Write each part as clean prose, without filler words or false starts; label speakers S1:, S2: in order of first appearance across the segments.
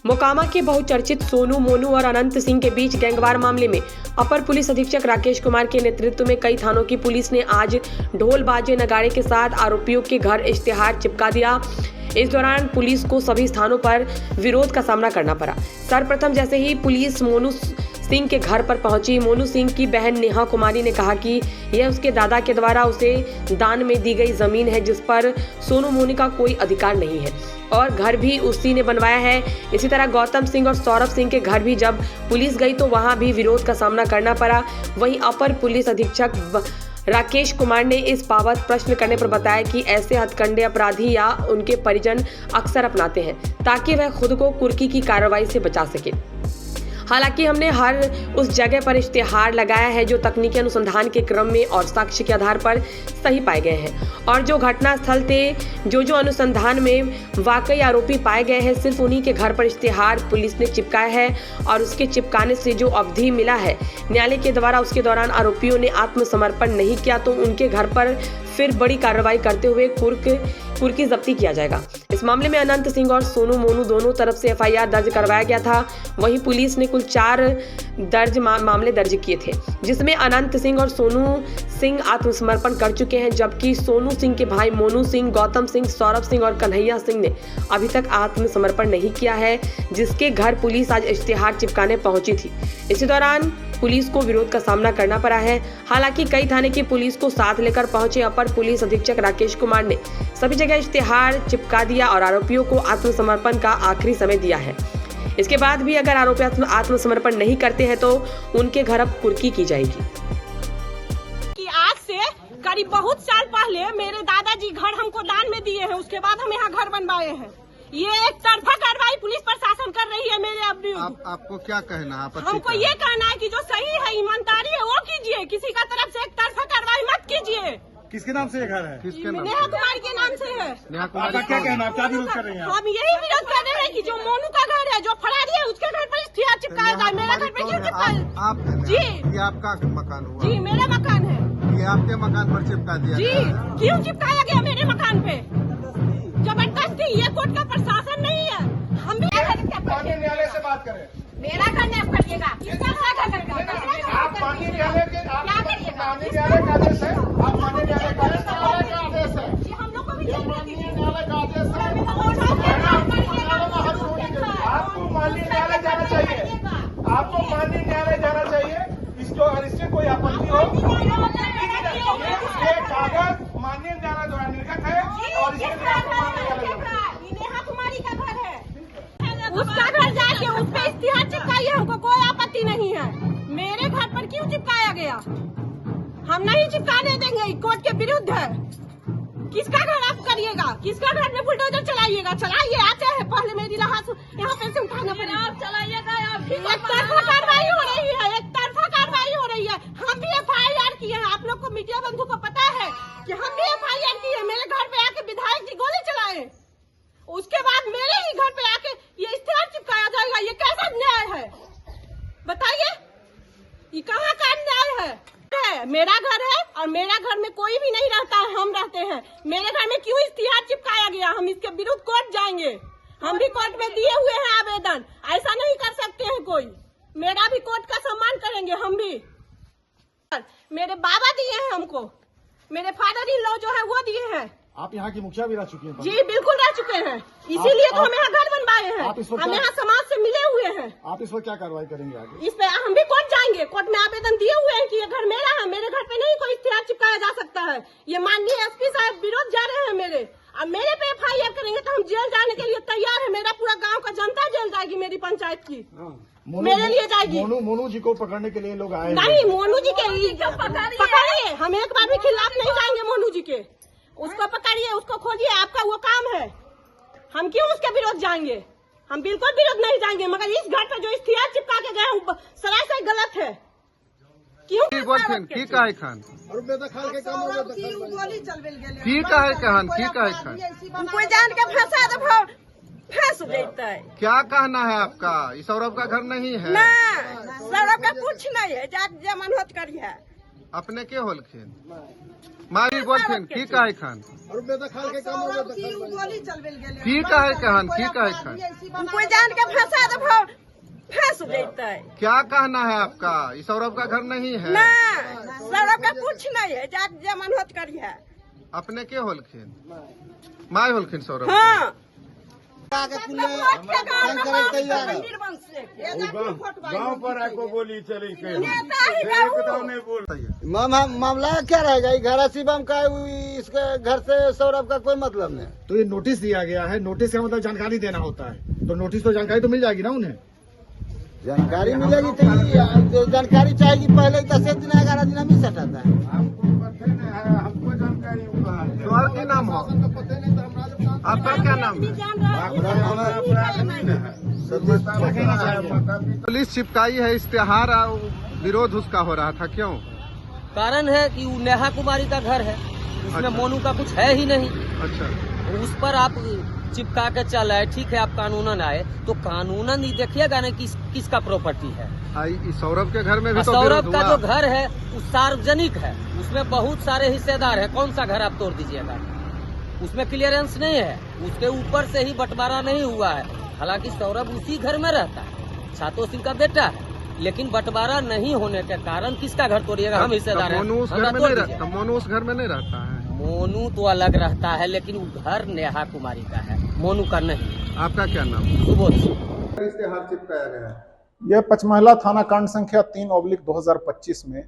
S1: मोकामा के बहुचर्चित सोनू, मोनू और अनंत सिंह के बीच गैंगवार मामले में अपर पुलिस अधीक्षक राकेश कुमार के नेतृत्व में कई थानों की पुलिस ने आज ढोल बाजे नगाड़े के साथ आरोपियों के घर इश्तेहार चिपका दिया। इस दौरान पुलिस को सभी स्थानों पर विरोध का सामना करना पड़ा। सर्वप्रथम जैसे ही पुलिस मोनू सिंह के घर पर पहुंची, मोनू सिंह की बहन नेहा कुमारी ने कहा कि यह उसके दादा के द्वारा उसे दान में दी गई जमीन है, जिस पर सोनू मोनू का कोई अधिकार नहीं है और घर भी उसी ने बनवाया है। इसी तरह गौतम सिंह और सौरभ सिंह के घर भी जब पुलिस गई तो वहां भी विरोध का सामना करना पड़ा। वहीं अपर पुलिस अधीक्षक राकेश कुमार ने इस बाबत प्रश्न करने पर बताया कि ऐसे हथकंडे अपराधी या उनके परिजन अक्सर अपनाते हैं ताकि वह खुद को कुर्की की कार्रवाई से बचा सके। हालांकि हमने हर उस जगह पर इश्तेहार लगाया है जो तकनीकी अनुसंधान के क्रम में और साक्ष्य के आधार पर सही पाए गए हैं और जो घटना स्थल थे, जो अनुसंधान में वाकई आरोपी पाए गए हैं, सिर्फ उन्हीं के घर पर इश्तेहार पुलिस ने चिपकाया है और उसके चिपकाने से जो अवधि मिला है न्यायालय के द्वारा, उसके दौरान आरोपियों ने आत्मसमर्पण नहीं किया तो उनके घर पर फिर बड़ी कार्रवाई करते हुए कुर्की जब्ती किया जाएगा। इस मामले में अनंत सिंह और सोनू मोनू दोनों तरफ से एफआईआर दर्ज करवाया गया था। वहीं पुलिस ने कुल 4 मामले दर्ज किए थे, जिसमें अनंत सिंह और सोनू सिंह आत्मसमर्पण कर चुके हैं, जबकि सोनू सिंह के भाई मोनू सिंह, गौतम सिंह, सौरभ सिंह और कन्हैया सिंह ने अभी तक आत्मसमर्पण नहीं किया है, जिसके घर पुलिस आज इश्तेहार चिपकाने पहुंची थी। इसी दौरान पुलिस को विरोध का सामना करना पड़ा है। हालांकि कई थाने की पुलिस को साथ लेकर पहुंचे अपर पुलिस अधीक्षक राकेश कुमार ने सभी जगह इश्तेहार चिपका दिया और आरोपियों को आत्मसमर्पण का आखिरी समय दिया है। इसके बाद भी अगर आरोपी आत्मसमर्पण नहीं करते हैं तो उनके घर अब कुर्की की जाएगी।
S2: कि आज से करीब बहुत साल पहले मेरे दादाजी घर हमको दान में दिए हैं, उसके बाद हम यहाँ घर बनवाए हैं। ये एक तरफा कार्रवाई पुलिस प्रशासन कर रही है मेरे
S3: आपको क्या कहना है?
S2: हमको ये कहना है कि जो सही है, ईमानदारी है वो कीजिए, किसी का तरफ से एक तरफा कार्रवाई मत कीजिए।
S4: किसके नाम से ये घर है?
S3: किसके नाम?
S2: नेहा कुमारी के नाम से है।
S3: नेहा कुमारी
S4: क्या कहना है? क्या विरोध कर रही हैं?
S2: हम यही विरोध कर रहे हैं कि जो मोनू का घर है, जो फरारी है, उसके घर पर इश्तेहार चिपकाया जाए। मेरा घर पर क्यों चिपकाया?
S3: आप
S2: जी,
S3: ये आपका मकान हुआ?
S2: जी मेरा मकान है।
S3: ये आपके मकान पर चिपका दिया
S2: जी, क्यों चिपकाया गया मेरे मकान पे? जबरदस्ती, ये कोर्ट का प्रशासन नहीं है। हम भी
S4: न्यायालय से बात करें।
S2: मेरा घर नहीं करिएगा, किसका घर करेगा?
S4: आप माननीय न्यायालय के माननीय न्यायालय का आदेश है, आप माननीय न्यायालय का आदेश है,
S2: जी हम लोग को भी
S4: माननीय न्यायालय का आदेश है। आपको माननीय न्यायालय जाना चाहिए, आपको माननीय न्यायालय जाना चाहिए। इससे कोई आपत्ति हो, ये कागज माननीय न्यायालय द्वारा निर्गत है और इसके लिए आपको माननीय न्यायालय
S2: नेहा कुमारी का घर है, उसका घर जाके उस पे इश्तेहार चिपकाइए, हमको कोई आपत्ति नहीं है। मेरे घर पर क्यों चिपकाया गया? हम नहीं चिपकाने देंगे, कोर्ट के विरुद्ध है। किसका घर आप करिएगा? किसका घर में बुलडोजर चलाइएगा? चलाइए, आते हैं पहले मेरी राहत यहाँ पे से उठाना पड़ेगा। आप चलाइएगा, एक तरफा कार्रवाई हो रही है, एक तरफा कार्रवाई हो रही है। हम भी एफआईआर किए हैं, आप लोग को मीडिया बंधु को पता है कि हम भी एफआईआर किए। मेरे घर पे आके विधायक जी गोली चलाए, उसके बाद मेरे ही घर पे आके ये इश्तेहार चिपकाया जाएगा। ये कैसा न्याय है बताइए? ये कहाँ का न्याय है? मेरा घर है और मेरा घर में कोई भी नहीं रहता है, हम रहते हैं। मेरे घर में क्यों इश्तेहार चिपकाया गया? हम इसके विरुद्ध कोर्ट जाएंगे। हम भी कोर्ट में दिए हुए हैं आवेदन, ऐसा नहीं कर सकते हैं कोई। मेरा भी कोर्ट का सम्मान करेंगे हम भी। मेरे बाबा दिए हैं हमको, मेरे फादर इन लॉ जो है वो दिए हैं।
S4: आप यहाँ की मुखिया भी रह चुकी हैं?
S2: जी बिल्कुल रह चुके हैं, इसीलिए तो हम यहाँ घर बनवाए हैं। हम यहाँ समाज से मिले हुए हैं।
S4: आप इस पर क्या कार्रवाई करेंगे आगे?
S2: इस पे हम भी कोर्ट जाएंगे। कोर्ट में आवेदन दिए हुए हैं कि ये घर मेरा है, मेरे घर पे नहीं कोई इश्तेहार चिपकाया जा सकता है। ये माननीय एसपी साहब विरोध जा रहे हैं मेरे, अब मेरे पे एफआईआर करेंगे तो हम जेल जाने के लिए तैयार है। मेरा पूरा गाँव का जनता जेल जाएगी, मेरी पंचायत की मेरे लिए जाएगी।
S4: मोनू जी को पकड़ने के लिए लोग आए
S2: नहीं, मोनू जी के पकड़िए, हम एक बार भी खिलाफ नहीं जाएंगे मोनू जी के। उसको पकड़िए, उसको खोजिए, आपका वो काम है। हम क्यों उसके विरोध जाएंगे? हम बिल्कुल विरोध नहीं जाएंगे, मगर इस घर पर जो इश्तेहार चिपका के गए सरासर गलत है। क्यों
S3: की है खान
S2: कोई जान के फंसा तो फंस देता है।
S3: क्या कहना है आपका? सौरभ का घर नहीं है
S2: ना, सौरभ का कुछ नहीं है, जात जमन होत करिए।
S3: अपने के होलखिन मारी बोलखिन की कहे खान की कहे कहन की कहे खान
S2: कोई जान के फंसा दे फंस जैते।
S3: क्या कहना है आपका? ये सौरभ का घर नहीं है
S2: ना सौरभ का कुछ नहीं है, जाके जमानत करिए।
S3: अपने के होलखिन माय होलखिन सौरभ?
S2: हाँ
S5: गांव पर आपको गोली चली
S6: मामला क्या रहेगा? घर शिवम का इसके घर से सौरभ का कोई मतलब नहीं।
S5: तो ये नोटिस दिया गया है, नोटिस का मतलब जानकारी देना होता है, तो नोटिस तो जानकारी तो मिल जाएगी ना उन्हें।
S6: जानकारी मिलेगी तो जानकारी चाहेगी पहले 10 दिन 11 दिन में सटाता है।
S5: हमको जानकारी
S3: सवाल की नाम हो आपका? क्या नाम है? पुलिस चिपकाई है इश्तेहार, विरोध उसका हो रहा था, क्यों?
S7: कारण है कि वो नेहा कुमारी का घर है, उसमें
S3: अच्छा।
S7: मोनू का कुछ है ही नहीं।
S3: अच्छा,
S7: उस पर आप चिपका के चल आए, ठीक है, आप कानूनन आए तो कानूनन ही देखिएगा ना किसका प्रॉपर्टी है।
S3: सौरभ के घर में भी तो
S7: सौरभ
S3: विरोध
S7: का
S3: हुआ।
S7: जो घर है वो सार्वजनिक है, उसमें बहुत सारे हिस्सेदार है, कौन सा घर आप तोड़ दीजिएगा? उसमें क्लियरेंस नहीं है, उसके ऊपर से ही बंटवारा नहीं हुआ है। हालांकि सौरभ उसी घर में रहता है, छातो सिंह का बेटा है, लेकिन बंटवारा नहीं होने के कारण किसका घर तोड़िएगा? हम हिस्सेदार हैं,
S3: मोनू उस घर में नहीं रहता। मोनू उस घर में नहीं रहता है।
S7: मोनू तो अलग रहता है, लेकिन वो घर नेहा कुमारी का है, मोनू का नहीं।
S3: आपका क्या नाम?
S7: सुबोध।
S3: इश्तेहार चिपकाया गया है।
S4: यह पचमहला थाना कांड संख्या 3/2025 में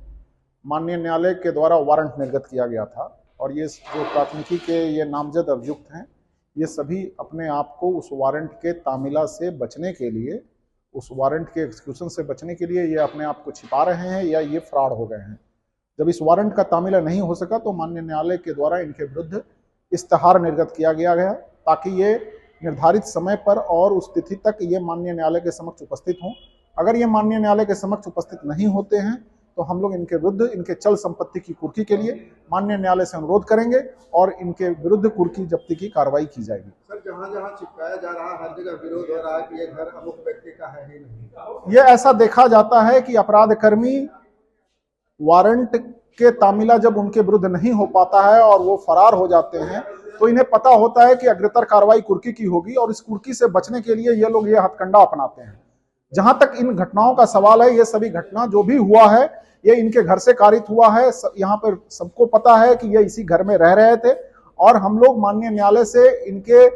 S4: माननीय न्यायालय के द्वारा वारंट निर्गत किया गया था, और ये जो प्राथमिकी के ये नामजद अभियुक्त हैं, ये सभी अपने आप को उस वारंट के तामिला से बचने के लिए, उस वारंट के एग्जीक्यूशन से बचने के लिए ये अपने आप को छिपा रहे हैं या ये फ्रॉड हो गए हैं। जब इस वारंट का तामिला नहीं हो सका तो माननीय न्यायालय के द्वारा इनके विरुद्ध इश्तेहार निर्गत किया गया ताकि ये निर्धारित समय पर और उस तिथि तक ये माननीय न्यायालय के समक्ष उपस्थित हों। अगर ये माननीय न्यायालय के समक्ष उपस्थित नहीं होते हैं तो हम लोग इनके विरुद्ध इनके चल संपत्ति की कुर्की के लिए माननीय न्यायालय से अनुरोध करेंगे और इनके विरुद्ध कुर्की जब्ती की कार्रवाई की जाएगी।
S3: सर, जहाँ जहाँ चिपकाया जा रहा है हर जगह विरोध हो रहा है कि ये घर अमुक व्यक्ति का है ही नहीं।
S4: ये ऐसा देखा जाता है कि अपराधकर्मी वारंट के तामिला जब उनके विरुद्ध नहीं हो पाता है और वो फरार हो जाते हैं तो इन्हें पता होता है कि अग्रतर कार्रवाई कुर्की की होगी, और इस कुर्की से बचने के लिए ये लोग ये हथकंडा अपनाते हैं। जहां तक इन घटनाओं का सवाल है, ये सभी घटना जो भी हुआ है ये इनके घर से कारित हुआ है। यहाँ पर सबको पता है कि ये इसी घर में रह रहे थे, और हम लोग माननीय न्यायालय से इनके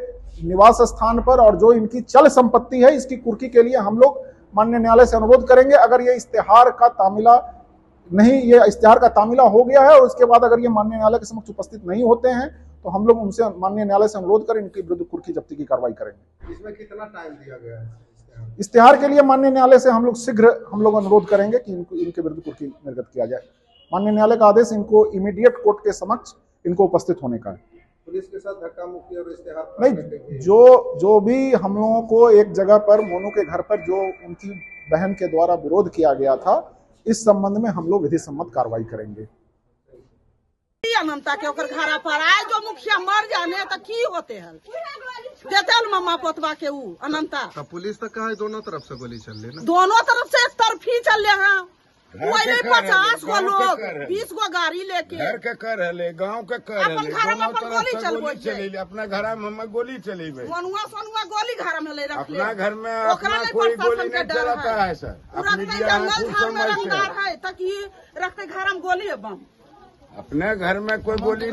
S4: निवास स्थान पर और जो इनकी चल संपत्ति है इसकी कुर्की के लिए हम लोग माननीय न्यायालय से अनुरोध करेंगे। अगर ये इश्तेहार का तामिला ये इश्तेहार का तामिला हो गया है और उसके बाद अगर ये माननीय न्यायालय के समक्ष उपस्थित नहीं होते हैं तो हम लोग उनसे माननीय न्यायालय से अनुरोध कर इनके विरुद्ध कुर्की जब्ती की कार्रवाई करेंगे।
S3: इसमें कितना टाइम दिया गया है
S4: इश्तेहार के लिए? माननीय न्यायालय से हम लोग शीघ्र अनुरोध करेंगे कि इनके विरुद्ध कुर्की निर्गत किया जाए। माननीय न्यायालय का आदेश इनको इमीडिएट कोर्ट के समक्ष इनको उपस्थित होने का है।
S3: पुलिस के साथ धक्का मुक्की और इश्तेहार
S4: नहीं, जो भी हम लोगों को एक जगह पर मोनू के घर पर जो उनकी बहन के द्वारा विरोध किया गया था, इस संबंध में हम लोग विधि सम्मत कार्रवाई करेंगे।
S2: अनंता के ओकर घर पर आए जो मुखिया मर जाने तो की होते हैं देते मम्मा पोतवा के ऊ अनंता।
S3: तो पुलिस तो कहा दोनों तरफ से गोली चल रही ना?
S2: दोनों तरफ से एक तरफ ही चल रहे हैं। 50 गो लोग 20 गो गाड़ी लेके
S5: घर के कर है, गाँव के कर
S2: अपन घर में अपन गोली चलबो
S5: चले, अपना घर में हम गोली चले,
S2: मनुआ सोनुआ गोली घर में ले रखले।
S5: अपना घर में अपना कोई गोली नहीं चलाता है सर।
S2: जंगल झाड़ में रंगदार है तक रखते घर में गोली बम,
S5: अपने घर में कोई गोली